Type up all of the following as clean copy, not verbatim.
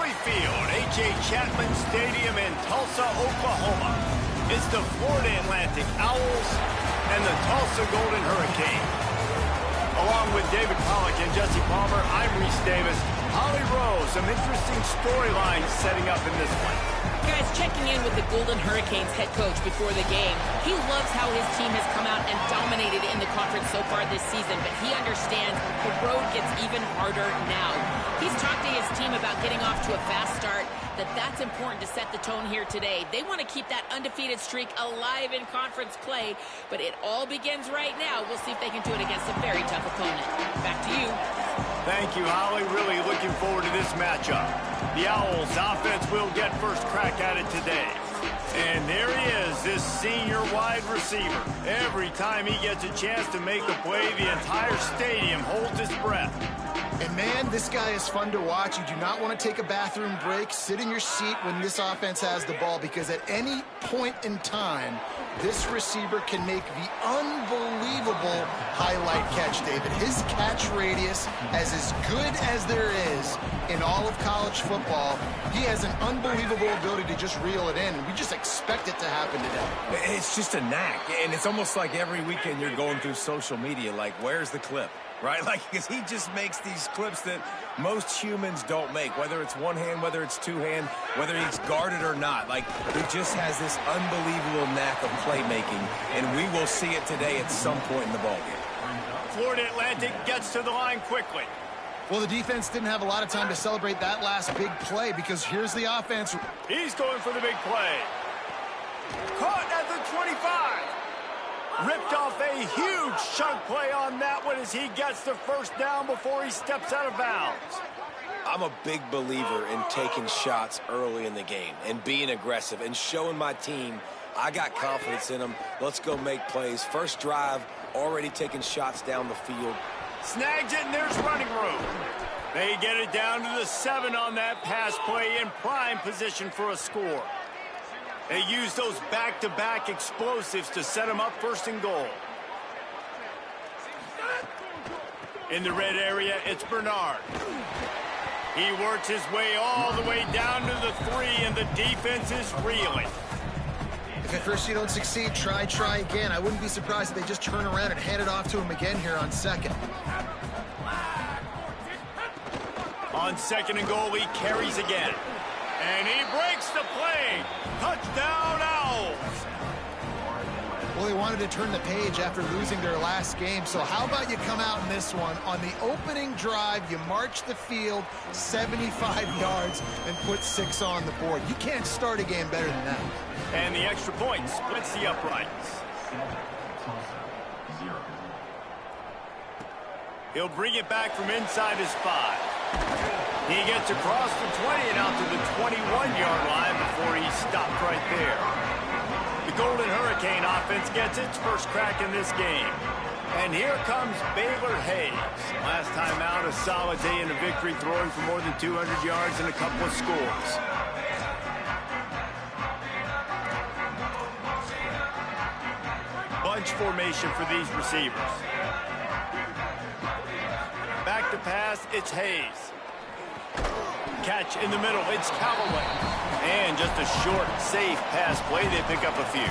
Wrigley Field, H.A. Chapman Stadium in Tulsa, Oklahoma. It's the Florida Atlantic Owls and the Tulsa Golden Hurricanes. Along with David Pollack and Jesse Palmer, I'm Reese Davis. Holly Rose, some interesting storylines setting up in this one. Guys, checking in with the Golden Hurricanes head coach before the game. He loves how his team has come out and dominated in the conference so far this season, but he understands the road gets even harder now. He's talked to his team about getting off to a fast start, that's important to set the tone here today. They want to keep that undefeated streak alive in conference play, but it all begins right now. We'll see if they can do it against a very tough opponent. Back to you. Thank you, Holly. Really looking forward to this matchup. The Owls offense will get first crack at it today. And there he is, this senior wide receiver. Every time he gets a chance to make a play, the entire stadium holds its breath. And man, this guy is fun to watch. You do not want to take a bathroom break. Sit in your seat when this offense has the ball, because at any point in time, this receiver can make the unbelievable highlight catch, David. His catch radius is as good as there is in all of college football. He has an unbelievable ability to just reel it in, and we just expect it to happen today. It's just a knack, and it's almost like every weekend you're going through social media, like, where's the clip? Right? Like, because he just makes these clips that most humans don't make, whether it's one hand, whether it's two hand, whether he's guarded or not. Like, he just has this unbelievable knack of playmaking, and we will see it today at some point in the ballgame. Florida Atlantic gets to the line quickly. Well, the defense didn't have a lot of time to celebrate that last big play, because here's the offense. He's going for the big play. Caught at the 25. Ripped off a huge chunk play on that one as he gets the first down before he steps out of bounds. I'm a big believer in taking shots early in the game and being aggressive and showing my team I got confidence in them. Let's go make plays. First drive, already taking shots down the field. Snags it, and there's running room. They get it down to the 7 on that pass play in prime position for a score. They use those back-to-back explosives to set them up first and goal. In the red area, it's Bernard. He works his way all the way down to the 3, and the defense is reeling. If at first you don't succeed, try again. I wouldn't be surprised if they just turn around and hand it off to him again here on second. On second and goal, he carries again. And he breaks the play. Touchdown, Owls. Well, they wanted to turn the page after losing their last game, so how about you come out in this one? On the opening drive, you march the field 75 yards and put 6 on the board. You can't start a game better than that. And the extra point splits the uprights. He'll bring it back from inside his 5. He gets across the 20 and out to the 21-yard line before he stopped right there. The Golden Hurricane offense gets its first crack in this game. And here comes Baylor Hayes. Last time out, a solid day in a victory, throwing for more than 200 yards and a couple of scores. Bunch formation for these receivers. Back to pass, it's Hayes. Catch in the middle, it's Callaway. And just a short, safe pass play, they pick up a few.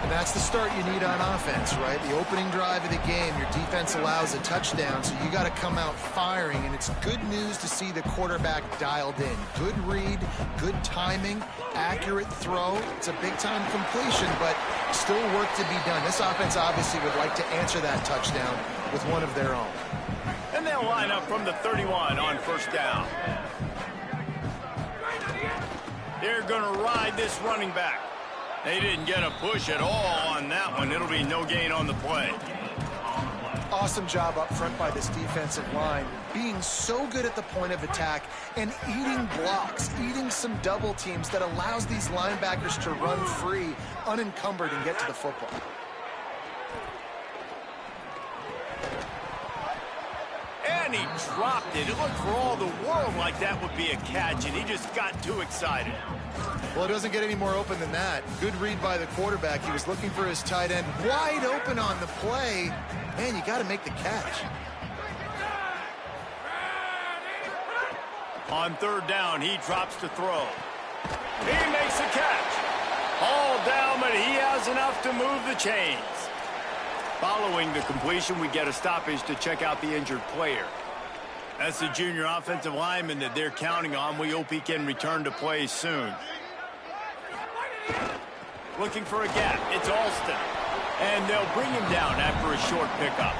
And that's the start you need on offense, right? The opening drive of the game, your defense allows a touchdown, so you got to come out firing, and it's good news to see the quarterback dialed in. Good read, good timing, accurate throw. It's a big-time completion, but still work to be done. This offense obviously would like to answer that touchdown with one of their own. And they'll line up from the 31 on first down. They're going to ride this running back. They didn't get a push at all on that one. It'll be no gain on the play. Awesome job up front by this defensive line, being so good at the point of attack and eating blocks, eating some double teams that allows these linebackers to run free, unencumbered, and get to the football. And he dropped it. It looked for all the world like that would be a catch, and he just got too excited. Well, it doesn't get any more open than that. Good read by the quarterback. He was looking for his tight end wide open on the play. Man, you got to make the catch. On third down, he drops to throw. He makes the catch. All down, but he has enough to move the chains. Following the completion, we get a stoppage to check out the injured player. That's the junior offensive lineman that they're counting on. We hope he can return to play soon. Looking for a gap. It's Alston. And they'll bring him down after a short pickup.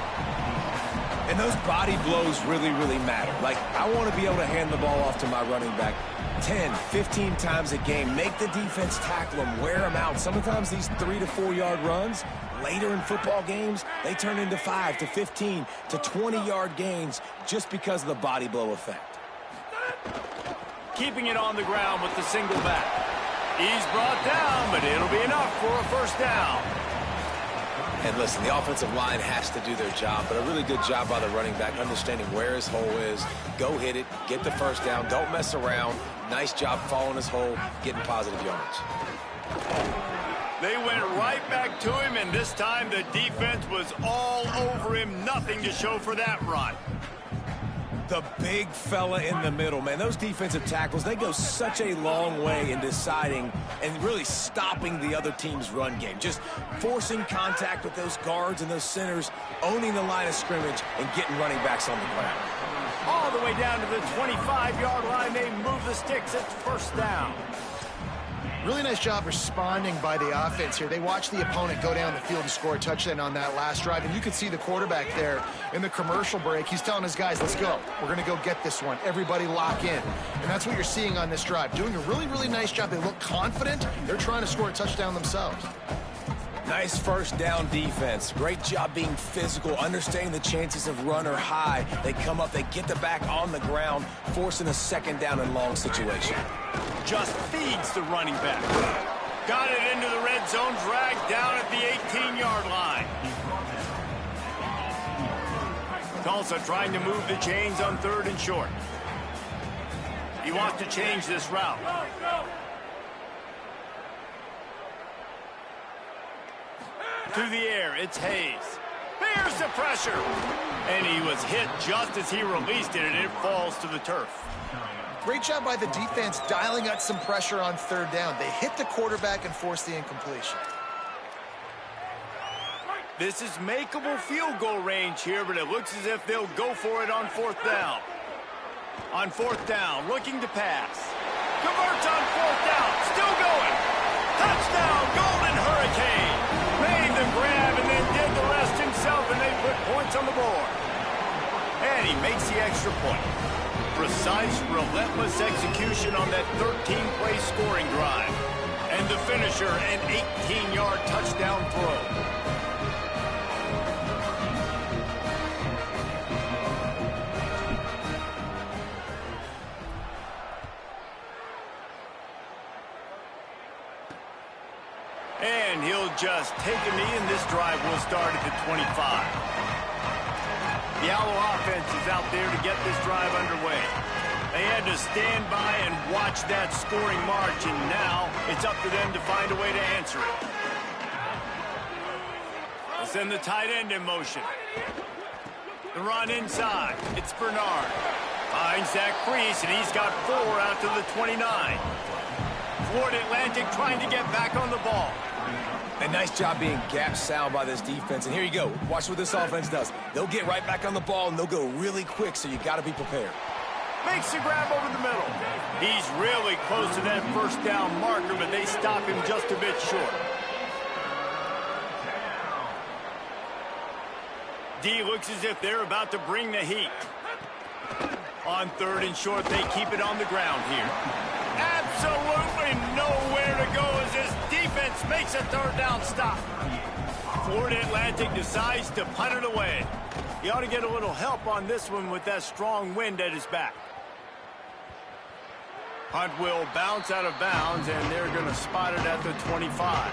And those body blows really, really matter. Like, I want to be able to hand the ball off to my running back 10, 15 times a game. Make the defense tackle him, wear him out. Sometimes these 3 to 4 yard runs, later in football games, they turn into 5 to 15 to 20 yard gains just because of the body blow effect. Keeping it on the ground with the single back. He's brought down, but it'll be enough for a first down. And listen, the offensive line has to do their job, but a really good job by the running back understanding where his hole is. Go hit it, get the first down, don't mess around. Nice job following his hole, getting positive yards. They went right back to him, and this time the defense was all over him. Nothing to show for that run. The big fella in the middle, man. Those defensive tackles, they go such a long way in deciding and really stopping the other team's run game. Just forcing contact with those guards and those centers, owning the line of scrimmage, and getting running backs on the ground. All the way down to the 25-yard line. They move the sticks. It's first down. Really nice job responding by the offense here. They watched the opponent go down the field and score a touchdown on that last drive, and you could see the quarterback there in the commercial break. He's telling his guys, let's go. We're going to go get this one. Everybody lock in. And that's what you're seeing on this drive. Doing a really, really nice job. They look confident. They're trying to score a touchdown themselves. Nice first down defense. Great job being physical, understanding the chances of run are high. They come up, they get the back on the ground, forcing a second down and long situation. Just feeds the running back. Got it into the red zone, dragged down at the 18-yard line. Tulsa trying to move the chains on third and short. He wants to change this route. To the air, it's Hayes. Here's the pressure. And he was hit just as he released it, and it falls to the turf. Great job by the defense dialing up some pressure on third down. They hit the quarterback and forced the incompletion. This is makeable field goal range here, but it looks as if they'll go for it on fourth down. On fourth down, looking to pass. Converts on fourth down, still going. Touchdown, Golden Hurricane. Made the grab and then did the rest himself, and they put points on the board. And he makes the extra point. Precise, relentless execution on that 13-play scoring drive. And the finisher, an 18-yard touchdown throw. And he'll just take a knee, and this drive will start at the 25. The Owl offense is out there to get this drive underway. They had to stand by and watch that scoring march, and now it's up to them to find a way to answer it. They'll send the tight end in motion. The run inside. It's Bernard. Finds that crease, and he's got 4 out to the 29. Florida Atlantic trying to get back on the ball. A nice job being gap sound by this defense. And here you go. Watch what this offense does. They'll get right back on the ball, and they'll go really quick, so you got to be prepared. Makes the grab over the middle. He's really close to that first down marker, but they stop him just a bit short. D looks as if they're about to bring the heat. On third and short, they keep it on the ground here. Absolutely nowhere to go as this defense makes a third down stop. Florida Atlantic decides to punt it away. He ought to get a little help on this one with that strong wind at his back. Hunt will bounce out of bounds, and they're going to spot it at the 25.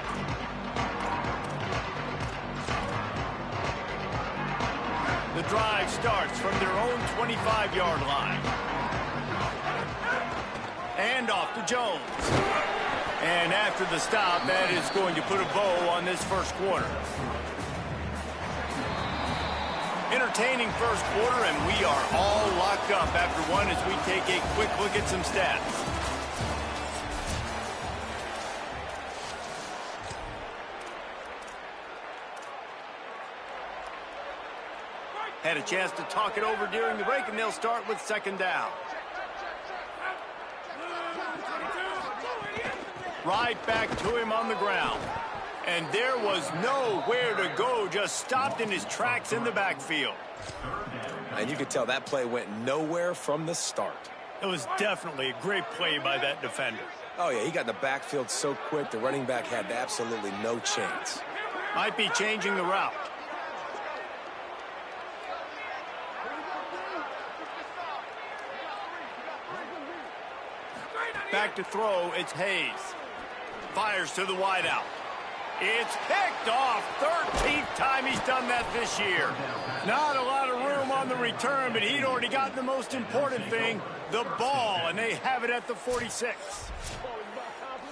The drive starts from their own 25-yard line. And off to Jones. And after the stop, that is going to put a bow on this first quarter. Entertaining first quarter, and we are all locked up after one as we take a quick look at some stats. Had a chance to talk it over during the break, and they'll start with second down. Right back to him on the ground. And there was nowhere to go, just stopped in his tracks in the backfield. And you could tell that play went nowhere from the start. It was definitely a great play by that defender. Oh, yeah, he got in the backfield so quick, the running back had absolutely no chance. Might be changing the route. Back to throw, it's Hayes. Fires to the wideout. It's picked off. 13th time he's done that this year. Not a lot of room on the return, but he'd already gotten the most important thing, the ball, and they have it at the 46.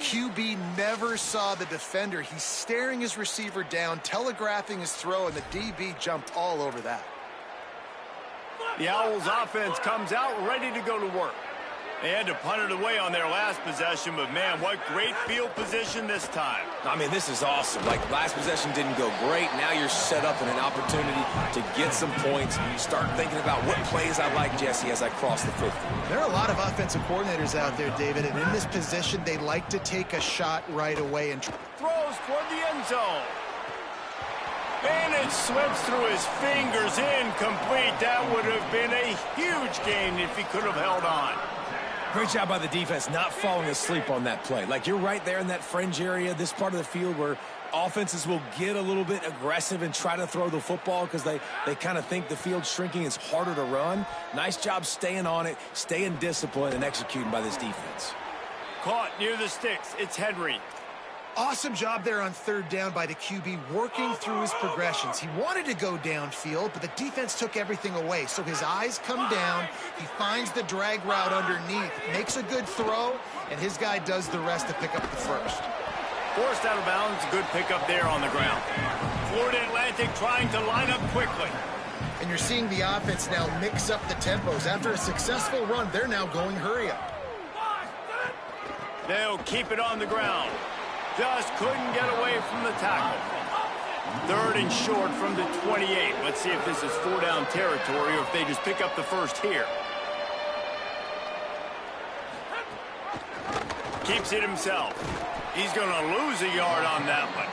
QB never saw the defender. He's staring his receiver down, telegraphing his throw, and the DB jumped all over that. The Owls offense comes out ready to go to work. They had to punt it away on their last possession, but, man, what great field position this time. I mean, this is awesome. Like, last possession didn't go great. Now you're set up in an opportunity to get some points. You start thinking about what plays I like, Jesse, as I cross the 50. There are a lot of offensive coordinators out there, David, and in this position, they like to take a shot right away and throws toward the end zone. And it slips through his fingers, incomplete. That would have been a huge gain if he could have held on. Great job by the defense not falling asleep on that play. Like, you're right there in that fringe area, this part of the field where offenses will get a little bit aggressive and try to throw the football because they kind of think the field's shrinking. It's harder to run. Nice job staying on it, staying disciplined, and executing by this defense. Caught near the sticks. It's Henry. awesome job there on third down by the QB, working through his progressions. He wanted to go downfield, but the defense took everything away. So his eyes come down. He finds the drag route underneath, makes a good throw, and his guy does the rest to pick up the first. Forced out of bounds, good pickup there on the ground. Florida Atlantic trying to line up quickly. And you're seeing the offense now mix up the tempos. After a successful run, they're now going hurry up. They'll keep it on the ground. Just couldn't get away from the tackle. Third and short from the 28. Let's see if this is four-down territory or if they just pick up the first here. Keeps it himself. He's going to lose a yard on that one.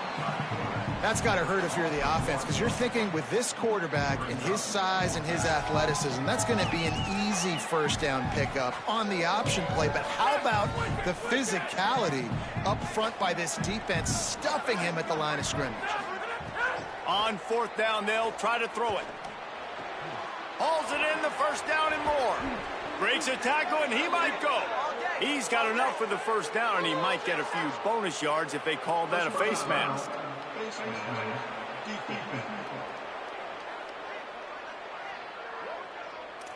That's got to hurt if you're the offense, because you're thinking with this quarterback and his size and his athleticism, that's going to be an easy first down pickup on the option play. But how about the physicality up front by this defense, stuffing him at the line of scrimmage? On fourth down, they'll try to throw it. Hauls it in, the first down and more. Breaks a tackle, and he might go. He's got enough for the first down, and he might get a few bonus yards if they call that a face mask.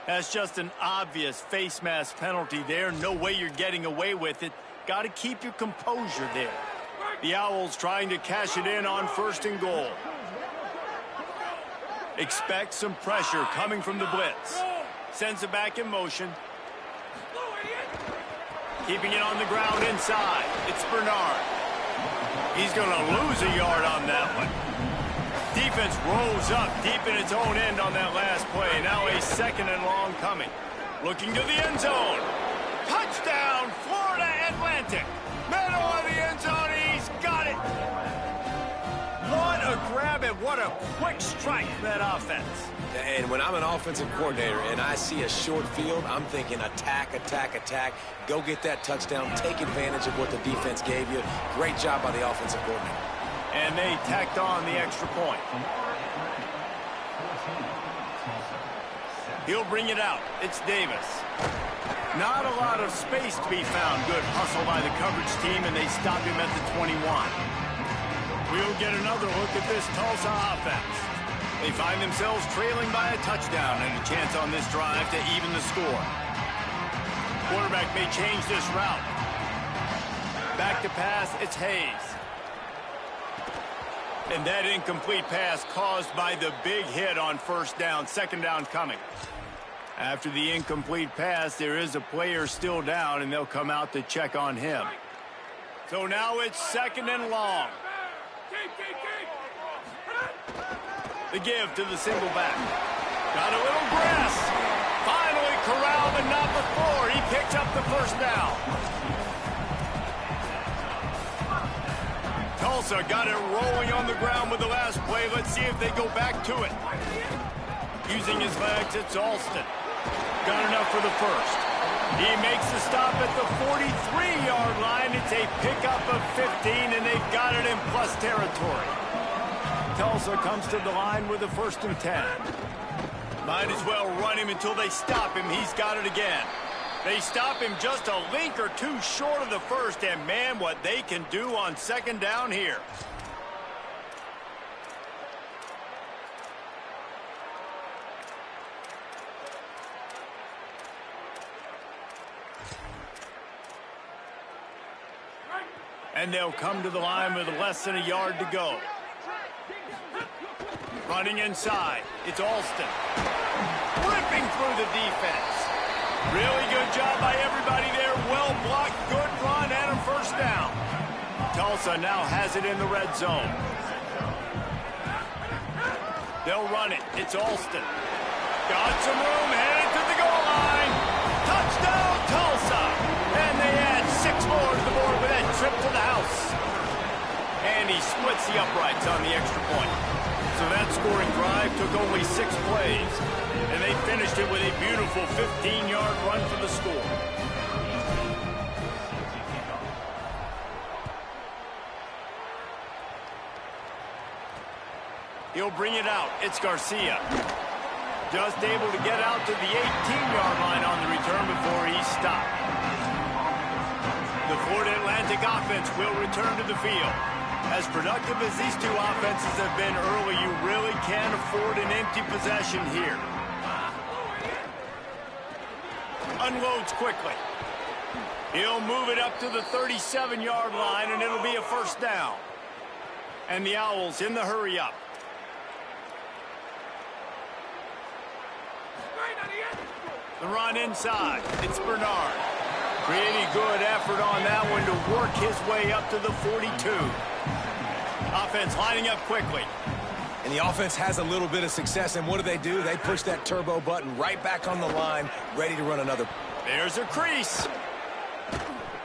That's just an obvious face mask penalty there. No way you're getting away with it. Got to keep your composure there. The Owls trying to cash it in on first and goal. Expect some pressure coming from the blitz. Sends it back in motion. Keeping it on the ground inside. It's Bernard. He's going to lose a yard on that one. Defense rolls up deep in its own end on that last play. Now a second and long coming. Looking to the end zone. Touchdown, Florida Atlantic. Middle of the end zone. He's got it. What a grab and what a quick strike from that offense. And when I'm an offensive coordinator and I see a short field, I'm thinking attack, attack, attack. Go get that touchdown. Take advantage of what the defense gave you. Great job by the offensive coordinator. And they tacked on the extra point. He'll bring it out. It's Davis. Not a lot of space to be found. Good hustle by the coverage team, and they stop him at the 21. We'll get another look at this Tulsa offense. They find themselves trailing by a touchdown and a chance on this drive to even the score. Quarterback may change this route. Back to pass, it's Hayes. And that incomplete pass caused by the big hit on first down. Second down coming. After the incomplete pass, there is a player still down, and they'll come out to check on him. So now it's second and long. The give to the single back. Got a little grass. Finally corralled, but not before. He picked up the first down. Tulsa got it rolling on the ground with the last play. Let's see if they go back to it. Using his legs, it's Alston. Got enough for the first. He makes the stop at the 43-yard line. It's a pickup of 15, and they've got it in plus territory. Tulsa comes to the line with a 1st and 10. Might as well run him until they stop him. He's got it again. They stop him just a link or two short of the first, and man, what they can do on second down here. And they'll come to the line with less than a yard to go. Running inside, it's Alston. Ripping through the defense. Really good job by everybody there. Well blocked, good run, and a first down. Tulsa now has it in the red zone. They'll run it. It's Alston. Got some room, headed to the goal line. Touchdown, Tulsa. And they add 6 more to the board with that trip to the house. And he splits the uprights on the extra point. So that scoring drive took only 6 plays. And they finished it with a beautiful 15-yard run for the score. He'll bring it out. It's Garcia. Just able to get out to the 18-yard line on the return before he's stopped. The Florida Atlantic offense will return to the field. As productive as these two offenses have been early, you really can't afford an empty possession here. Unloads quickly. He'll move it up to the 37-yard line, and it'll be a first down. And the Owls in the hurry-up. The run inside. It's Bernard. Pretty good effort on that one to work his way up to the 42. Offense lining up quickly. And the offense has a little bit of success, and what do? They push that turbo button right back on the line, ready to run another. There's a crease.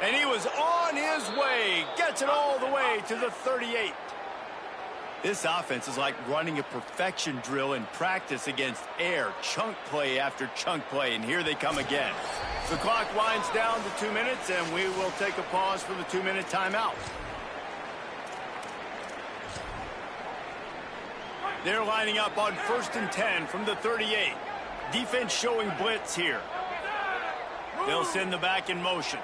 And he was on his way. Gets it all the way to the 38. This offense is like running a perfection drill in practice against air. Chunk play after chunk play, and here they come again. The clock winds down to 2 minutes, and we will take a pause for the 2-minute timeout. They're lining up on 1st and 10 from the 38. Defense showing blitz here. They'll send the back in motion.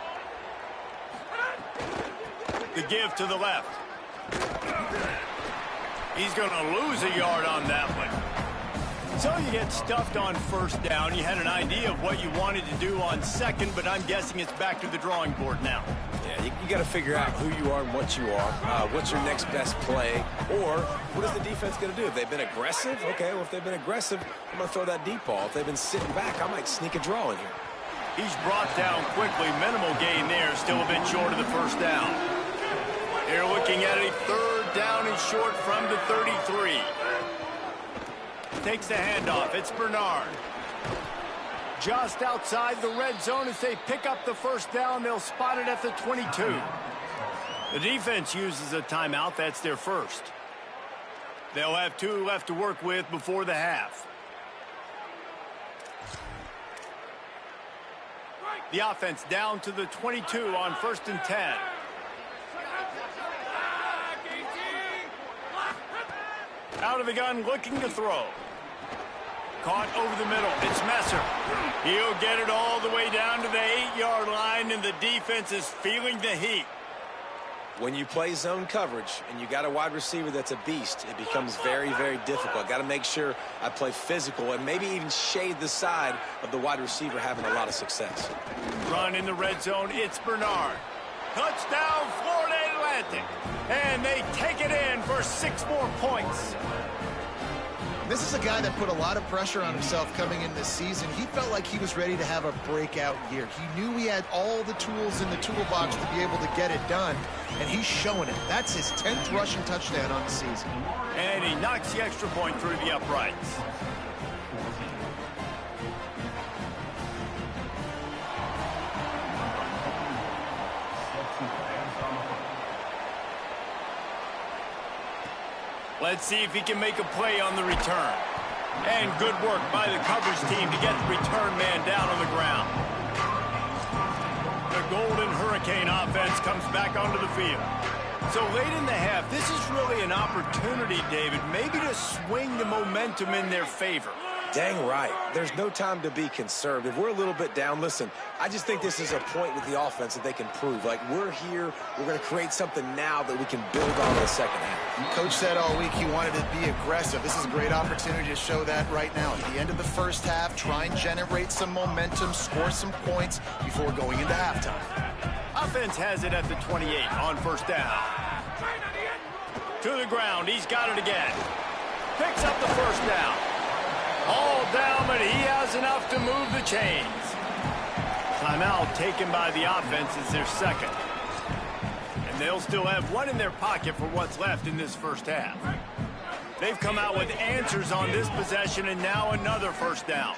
The give to the left. He's going to lose a yard on that one. So you get stuffed on first down. You had an idea of what you wanted to do on second, but I'm guessing it's back to the drawing board now. Yeah, you got to figure out who you are and what you are. What's your next best play? Or what is the defense going to do? If they've been aggressive, okay, well, if they've been aggressive, I'm going to throw that deep ball. If they've been sitting back, I might sneak a draw in here. He's brought down quickly. Minimal gain there. Still a bit short of the first down. They're looking at a 3rd down and short from the 33. Takes the handoff. It's Bernard. Just outside the red zone as they pick up the first down. They'll spot it at the 22. The defense uses a timeout. That's their first. They'll have 2 left to work with before the half. The offense down to the 22 on 1st and 10. Out of the gun, looking to throw. Caught over the middle. It's Messer. He'll get it all the way down to the 8-yard line, and the defense is feeling the heat. When you play zone coverage and you got a wide receiver that's a beast, it becomes very, very difficult. Got to make sure I play physical and maybe even shade the side of the wide receiver having a lot of success. Run in the red zone. It's Bernard. Touchdown, Florida Atlantic. Atlantic. And they take it in for 6 more points. This is a guy that put a lot of pressure on himself coming in this season. He felt like he was ready to have a breakout year. He knew he had all the tools in the toolbox to be able to get it done, and he's showing it. That's his 10th rushing touchdown on the season. And he knocks the extra point through the uprights. Let's see if he can make a play on the return. And good work by the coverage team to get the return man down on the ground. The Golden Hurricane offense comes back onto the field. So late in the half, this is really an opportunity, David, maybe to swing the momentum in their favor. Dang right. There's no time to be conservative. We're a little bit down. Listen, I just think this is a point with the offense that they can prove. Like, we're here. We're going to create something now that we can build on in the second half. Coach said all week he wanted to be aggressive. This is a great opportunity to show that right now. At the end of the first half, try and generate some momentum, score some points before going into halftime. Offense has it at the 28 on first down. To the ground. He's got it again. Picks up the first down. All down, but he has enough to move the chains. Timeout taken by the offense is their second. And they'll still have one in their pocket for what's left in this first half. They've come out with answers on this possession, and now another first down.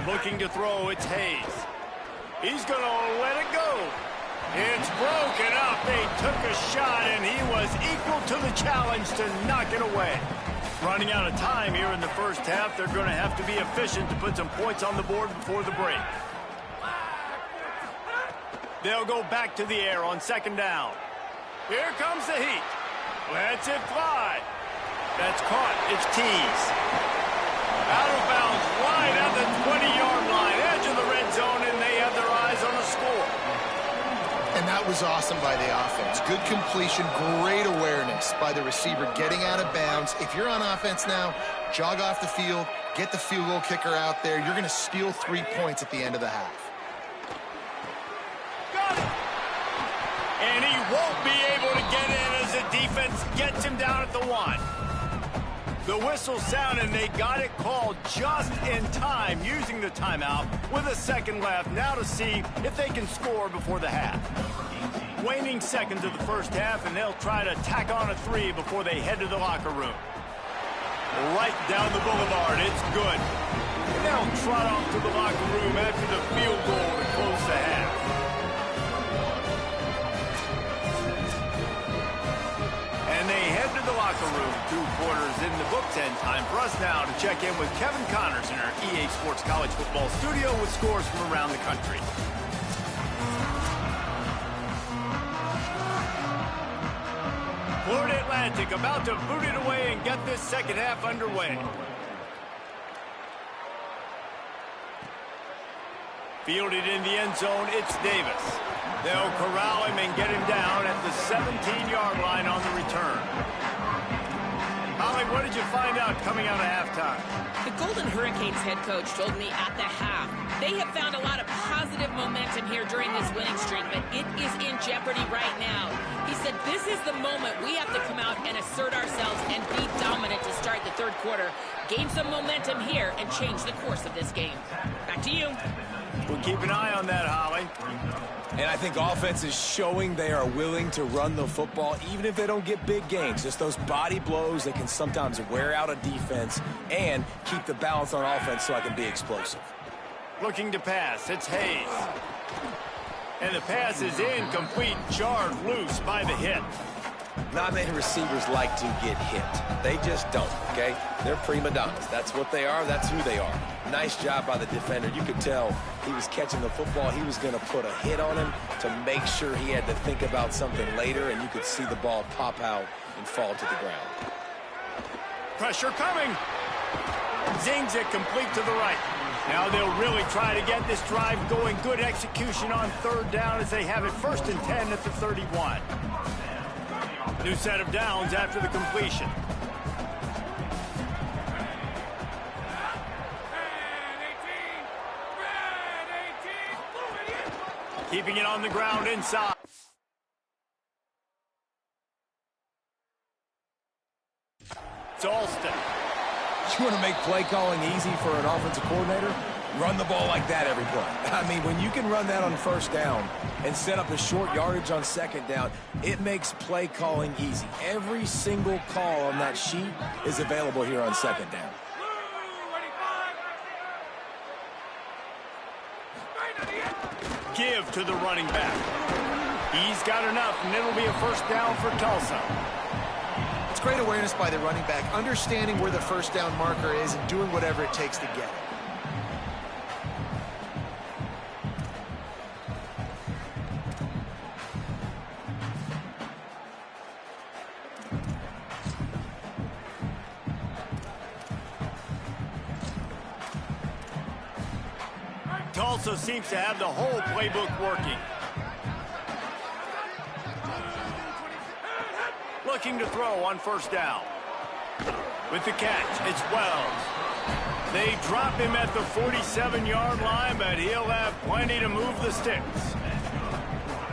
Looking to throw, it's Hayes. He's going to let it go. It's broken up. They took a shot, and he was equal to the challenge to knock it away. Running out of time here in the first half, they're going to have to be efficient to put some points on the board before the break. They'll go back to the air on second down. Here comes the heat. Lets it fly. That's caught. It's Tees. Out of bounds, wide at the 20-yard line, edge of the red zone, and they have their eyes on a score. And that was awesome by the offense. Good completion, great awareness by the receiver getting out of bounds. If you're on offense now, jog off the field, get the field goal kicker out there. You're going to steal 3 points at the end of the half. Got it. And he won't be able to get in as the defense gets him down at the 1. The whistle sounded, and they got it called just in time using the timeout with a second left now to see if they can score before the half. Waning seconds of the first half, and they'll try to tack on a 3 before they head to the locker room. Right down the boulevard, it's good. And they'll trot off to the locker room after the field goal to close the half. And they head to the locker room. 2 quarters in the books, and time for us now to check in with Kevin Connors in our EA Sports College Football studio with scores from around the country. Florida Atlantic about to boot it away and get this second half underway. Fielded in the end zone, it's Davis. They'll corral him and get him down at the 17-yard line on the return. Holly, what did you find out coming out of halftime? The Golden Hurricanes head coach told me at the half they have found a lot of positive momentum here during this winning streak, but it is in jeopardy right now. He said this is the moment we have to come out and assert ourselves and be dominant to start the third quarter, gain some momentum here, and change the course of this game. Back to you. We'll keep an eye on that, Holly. And I think offense is showing they are willing to run the football, even if they don't get big gains. Just those body blows that can sometimes wear out a defense and keep the balance on offense so I can be explosive. Looking to pass, it's Hayes. And the pass is incomplete, jarred loose by the hit. Not many receivers like to get hit. They just don't, okay? They're prima donnas. That's what they are. That's who they are. Nice job by the defender. You could tell he was catching the football. He was going to put a hit on him to make sure he had to think about something later, and you could see the ball pop out and fall to the ground. Pressure coming. Zings it complete to the right. Now they'll really try to get this drive going. Good execution on third down as they have it 1st and 10 at the 31. New set of downs after the completion. Keeping it on the ground inside. It's Alston. You want to make play calling easy for an offensive coordinator? Run the ball like that every play. I mean, when you can run that on first down and set up a short yardage on second down, it makes play calling easy. Every single call on that sheet is available here on second down. Give to the running back. He's got enough, and it'll be a first down for Tulsa. It's great awareness by the running back, understanding where the first down marker is and doing whatever it takes to get it. Tulsa seems to have the whole playbook working. Looking to throw on first down. With the catch, it's Wells. They drop him at the 47-yard line, but he'll have plenty to move the sticks.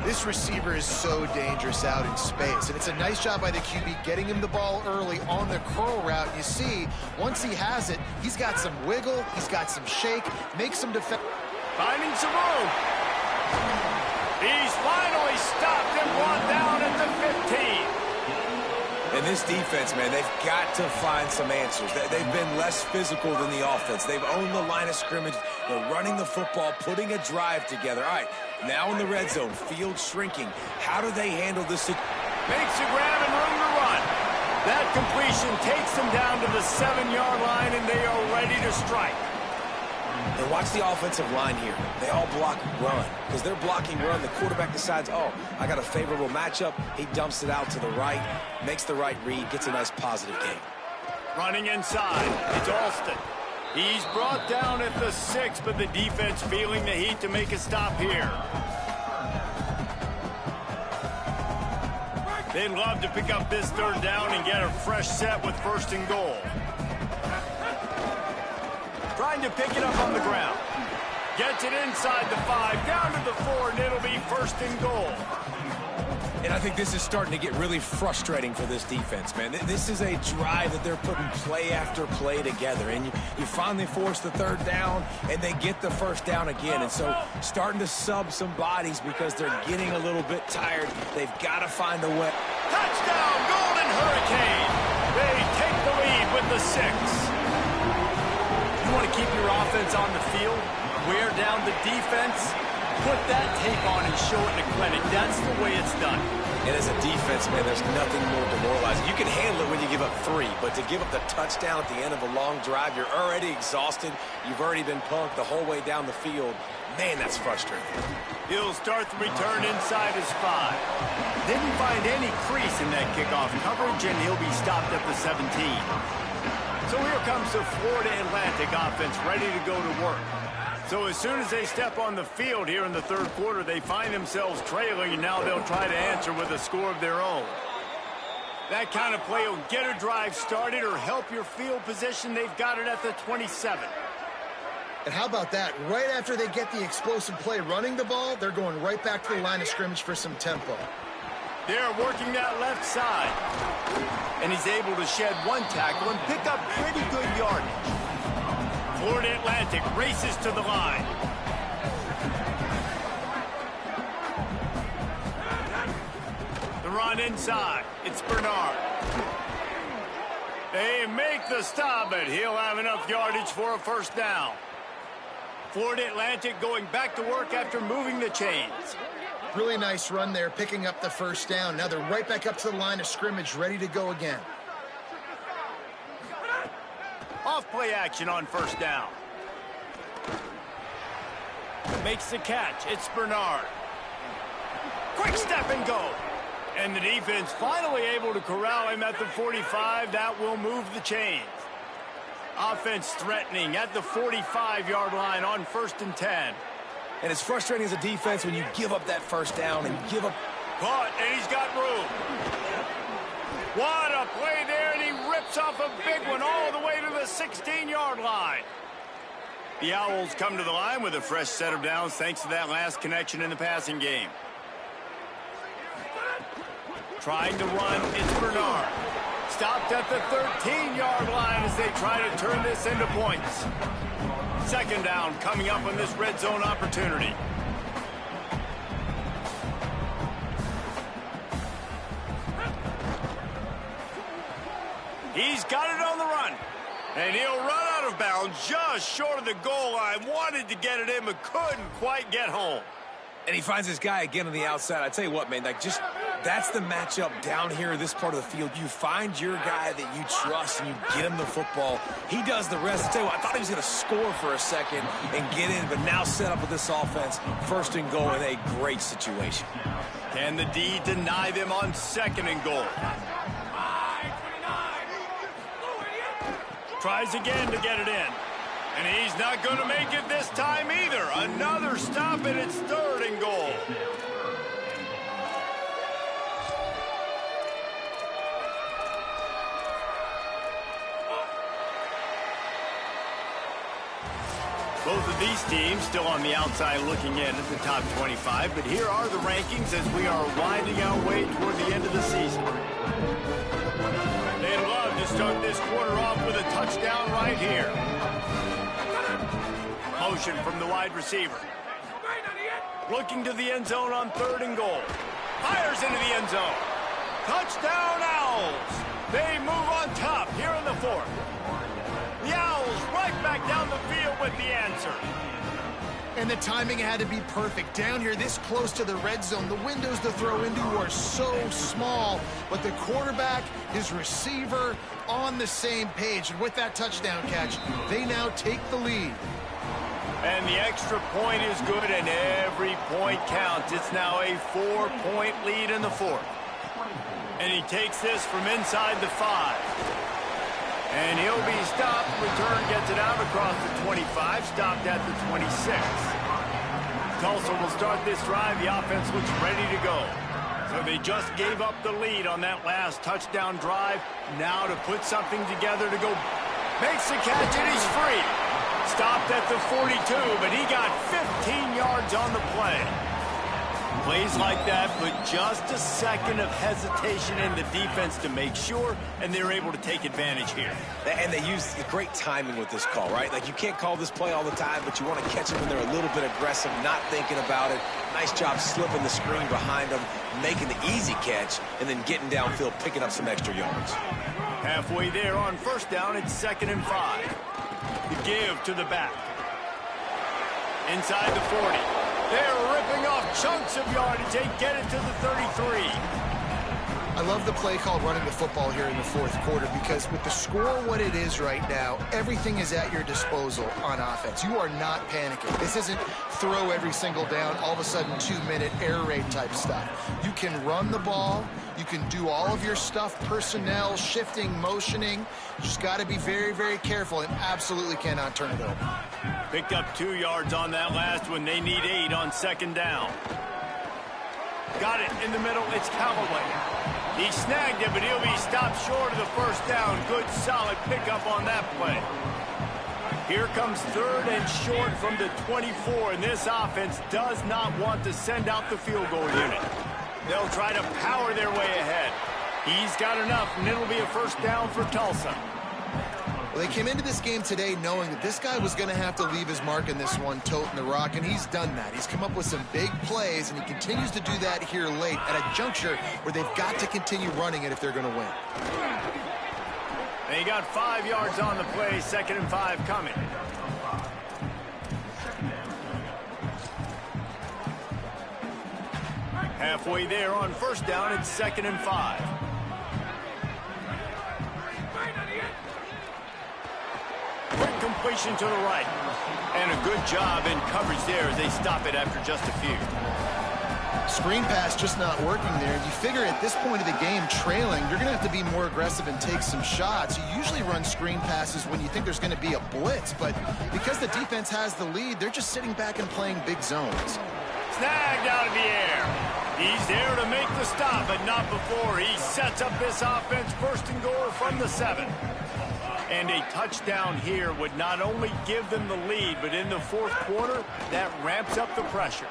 This receiver is so dangerous out in space, and it's a nice job by the QB getting him the ball early on the curl route. You see, once he has it, he's got some wiggle, he's got some shake, makes some defense. Finding some room. He's finally stopped and brought down at the 15. And this defense, man, they've got to find some answers. They've been less physical than the offense. They've owned the line of scrimmage. They're running the football, putting a drive together. All right, now in the red zone, field shrinking. How do they handle this? Makes a grab and room to run. That completion takes them down to the 7-yard line, and they are ready to strike. And watch the offensive line here. They all block run. Because they're blocking run, the quarterback decides, oh, I got a favorable matchup. He dumps it out to the right, makes the right read, gets a nice positive gain. Running inside, it's Alston. He's brought down at the 6, but the defense feeling the heat to make a stop here. They'd love to pick up this third down and get a fresh set with first and goal. Trying to pick it up on the ground. Gets it inside the 5, down to the 4, and it'll be first and goal. And I think this is starting to get really frustrating for this defense, man. This is a drive that they're putting play after play together. And you finally force the third down, and they get the first down again. And so starting to sub some bodies because they're getting a little bit tired. They've got to find a way. Touchdown, Golden Hurricane. They take the lead with the 6. You want to keep your offense on the field, wear down the defense, put that tape on and show it in a clinic. That's the way it's done. And as a defense, man, there's nothing more demoralizing. You can handle it when you give up 3, but to give up the touchdown at the end of a long drive, you're already exhausted. You've already been punked the whole way down the field. Man, that's frustrating. He'll start the return inside his 5. Didn't find any crease in that kickoff coverage, and he'll be stopped at the 17. So here comes the Florida Atlantic offense ready to go to work. So as soon as they step on the field here in the third quarter, they find themselves trailing, and now they'll try to answer with a score of their own. That kind of play will get a drive started or help your field position. They've got it at the 27. And how about that? Right after they get the explosive play running the ball, they're going right back to the line of scrimmage for some tempo. They're working that left side. And he's able to shed one tackle and pick up pretty good yardage. Florida Atlantic races to the line. The run inside. It's Bernard. They make the stop, but he'll have enough yardage for a first down. Florida Atlantic going back to work after moving the chains. Really nice run there, picking up the first down. Now they're right back up to the line of scrimmage, ready to go again. Off play action on first down. Makes the catch. It's Bernard. Quick step and go. And the defense finally able to corral him at the 45. That will move the chains. Offense threatening at the 45-yard line on 1st and 10. And it's frustrating as a defense when you give up that first down and give up. Caught, and he's got room. What a play there, and he rips off a big one all the way to the 16-yard line. The Owls come to the line with a fresh set of downs thanks to that last connection in the passing game. Trying to run, it's Bernard. Stopped at the 13-yard line as they try to turn this into points. Second down coming up on this red zone opportunity. He's got it on the run. And he'll run out of bounds just short of the goal line. Wanted to get it in, but couldn't quite get home. And he finds this guy again on the outside. I tell you what, man, like just that's the matchup down here, this part of the field. You find your guy that you trust and you get him the football. He does the rest. I tell you what, I thought he was going to score for a second and get in, but now set up with this offense, first and goal in a great situation. Can the D deny them on second and goal? Tries again to get it in. And he's not going to make it this time either. Another stop, and it's third and goal. Both of these teams still on the outside looking in at the top 25, but here are the rankings as we are winding our way toward the end of the season. They'd love to start this quarter off with a touchdown right here. Motion from the wide receiver. Looking to the end zone on third and goal. Fires into the end zone. Touchdown Owls. They move on top here in the fourth. The Owls right back down the field with the answer. And the timing had to be perfect. Down here this close to the red zone, the windows to throw into are so small, but the quarterback, his receiver, on the same page. And with that touchdown catch, they now take the lead. And the extra point is good, and every point counts. It's now a 4-point lead in the fourth. And he takes this from inside the 5. And he'll be stopped. Return gets it out across the 25, stopped at the 26. Tulsa will start this drive. The offense looks ready to go. So they just gave up the lead on that last touchdown drive. Now to put something together to go. Makes the catch, and he's free. Stopped at the 42, but he got 15 yards on the play. Plays like that, but just a second of hesitation in the defense to make sure, and they're able to take advantage here. And they use the great timing with this call, right? Like, you can't call this play all the time, but you want to catch them when they're a little bit aggressive, not thinking about it. Nice job slipping the screen behind them, making the easy catch, and then getting downfield, picking up some extra yards. Halfway there on first down, it's 2nd and 5. The give to the back. Inside the 40. They're ripping off chunks of yardage. They get it to the 33. I love the play called running the football here in the fourth quarter because with the score what it is right now, everything is at your disposal on offense. You are not panicking. This isn't throw every single down, all of a sudden 2-minute air raid type stuff. You can run the ball. You can do all of your stuff, personnel, shifting, motioning. You just got to be very, very careful and absolutely cannot turn it over. Picked up 2 yards on that last one. They need 8 on second down. Got it in the middle. It's Callaway. He snagged it, but he'll be stopped short of the first down. Good, solid pickup on that play. Here comes 3rd and short from the 24, and this offense does not want to send out the field goal unit. They'll try to power their way ahead. He's got enough, and it'll be a first down for Tulsa. Well, they came into this game today knowing that this guy was going to have to leave his mark in this one, toting the rock, and he's done that. He's come up with some big plays, and he continues to do that here late at a juncture where they've got to continue running it if they're going to win. They got 5 yards on the play, 2nd and 5 coming. Halfway there on first down, it's 2nd and 5. Quick completion to the right. And a good job in coverage there as they stop it after just a few. Screen pass just not working there. You figure at this point of the game, trailing, you're going to have to be more aggressive and take some shots. You usually run screen passes when you think there's going to be a blitz, but because the defense has the lead, they're just sitting back and playing big zones. Snagged out of the air. He's there to make the stop, but not before. He sets up this offense 1st and goal from the 7. And a touchdown here would not only give them the lead, but in the fourth quarter, that ramps up the pressure.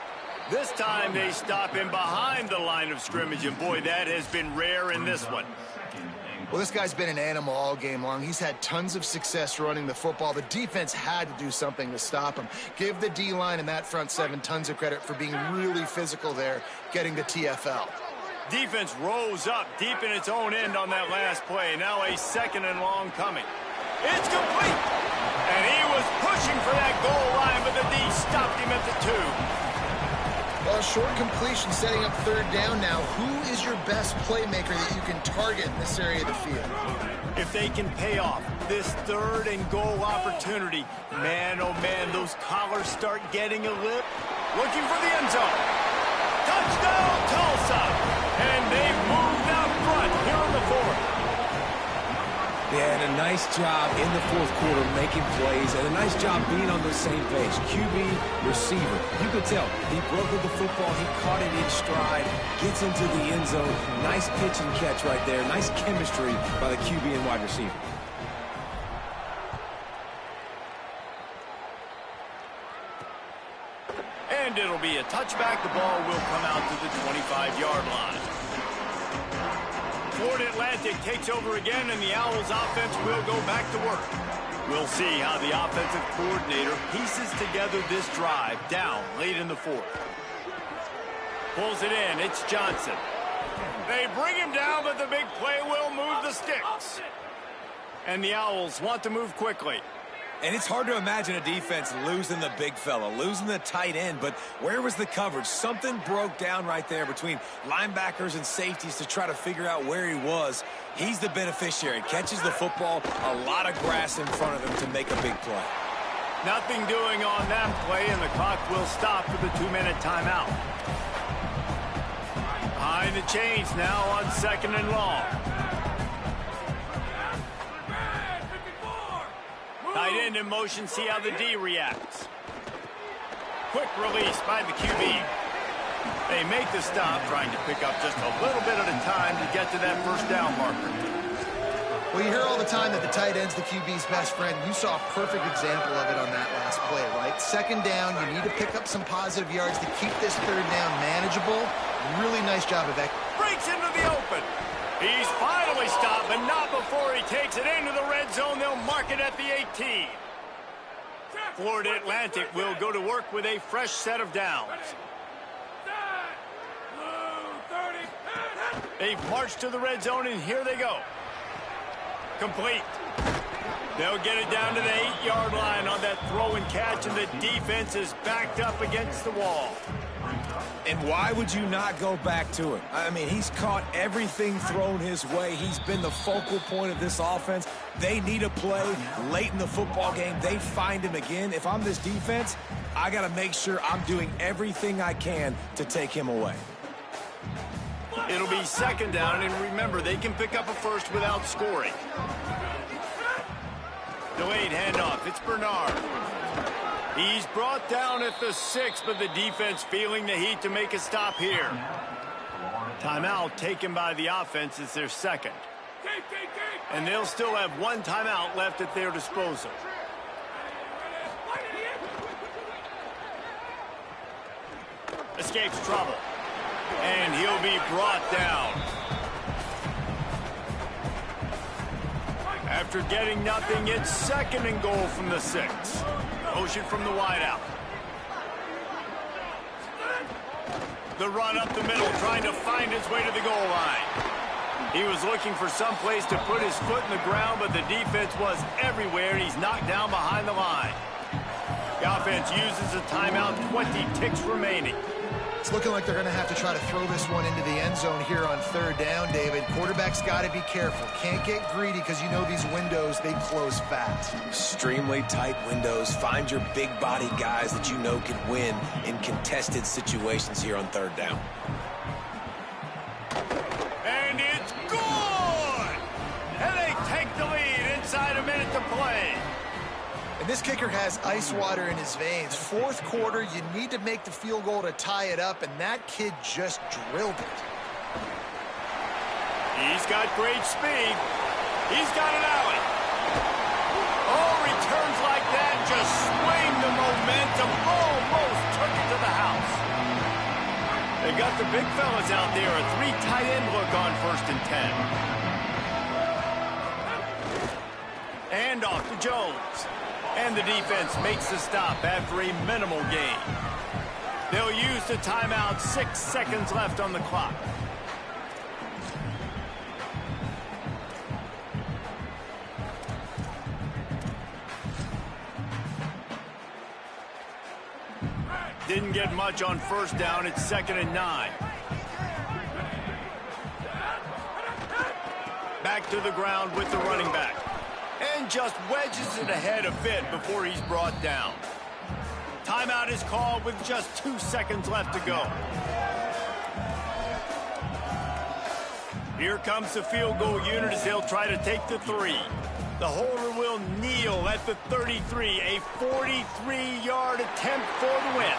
This time they stop him behind the line of scrimmage, and boy, that has been rare in this one. Well, this guy's been an animal all game long. He's had tons of success running the football. The defense had to do something to stop him. Give the D-line and that front seven tons of credit for being really physical there, getting the TFL. Defense rose up deep in its own end on that last play. Now a second and long coming. It's complete. And he was pushing for that goal line, but the D stopped him at the 2. Well, a short completion setting up third down now. Who is your best playmaker that you can target in this area of the field? If they can pay off this third and goal opportunity, man, oh man, those collars start getting a lip. Looking for the end zone. Touchdown, Tulsa. And they've moved out front here in the fourth. Yeah, and a nice job in the fourth quarter making plays, and a nice job being on the same page. QB, receiver. You could tell he broke with the football. He caught it in stride, gets into the end zone. Nice pitch and catch right there. Nice chemistry by the QB and wide receiver. And it'll be a touchback. The ball will come out to the 25-yard line. Florida Atlantic takes over again, and the Owls offense will go back to work. We'll see how the offensive coordinator pieces together this drive down late in the fourth. Pulls it in. It's Johnson. They bring him down, but the big play will move the sticks. And the Owls want to move quickly. And it's hard to imagine a defense losing the big fella, losing the tight end, but where was the coverage? Something broke down right there between linebackers and safeties to try to figure out where he was. He's the beneficiary. Catches the football, a lot of grass in front of him to make a big play. Nothing doing on that play, and the clock will stop for the 2-minute timeout. Behind the chains now on second and long. Tight end in motion, see how the D reacts. Quick release by the QB. They make the stop, trying to pick up just a little bit at a time to get to that first down marker. Well, you hear all the time that the tight end's the QB's best friend. You saw a perfect example of it on that last play, right? Second down, you need to pick up some positive yards to keep this third down manageable. Really nice job of that. Breaks into the open. He's finally stopped, but not before he takes it into the red zone. They'll mark it at the 18. Florida Atlantic will go to work with a fresh set of downs. They've marched to the red zone, and here they go. Complete. They'll get it down to the 8-yard line on that throw and catch, and the defense is backed up against the wall. And why would you not go back to it? I mean, he's caught everything thrown his way. He's been the focal point of this offense. They need a play late in the football game. They find him again. If I'm this defense, I got to make sure I'm doing everything I can to take him away. It'll be second down, and remember, they can pick up a first without scoring. Delayed handoff. It's Bernard. He's brought down at the 6, but the defense feeling the heat to make a stop here. Timeout taken by the offense is their second. And they'll still have one timeout left at their disposal. Escapes trouble. And he'll be brought down. After getting nothing, it's second and goal from the 6. Motion from the wideout. The run up the middle, trying to find his way to the goal line. He was looking for some place to put his foot in the ground, but the defense was everywhere, and he's knocked down behind the line. The offense uses a timeout, 20 ticks remaining. It's looking like they're going to have to try to throw this one into the end zone here on third down, David. Quarterback's got to be careful. Can't get greedy because you know these windows, they close fast. Extremely tight windows. Find your big body guys that you know can win in contested situations here on third down. And it's good! And they take the lead inside a minute to play. And this kicker has ice water in his veins. Fourth quarter, you need to make the field goal to tie it up, and that kid just drilled it. He's got great speed. He's got an alley. Oh, returns like that just swing the momentum. Almost took it to the house. They got the big fellas out there. A 3 tight end look on 1st and 10. And off to Jones. And the defense makes the stop after a minimal gain. They'll use the timeout. 6 seconds left on the clock. Didn't get much on 1st down. It's 2nd and 9. Back to the ground with the running back. And just wedges it ahead a bit before he's brought down. Timeout is called with just 2 seconds left to go. Here comes the field goal unit as they'll try to take the 3. The holder will kneel at the 33. A 43-yard attempt for the win.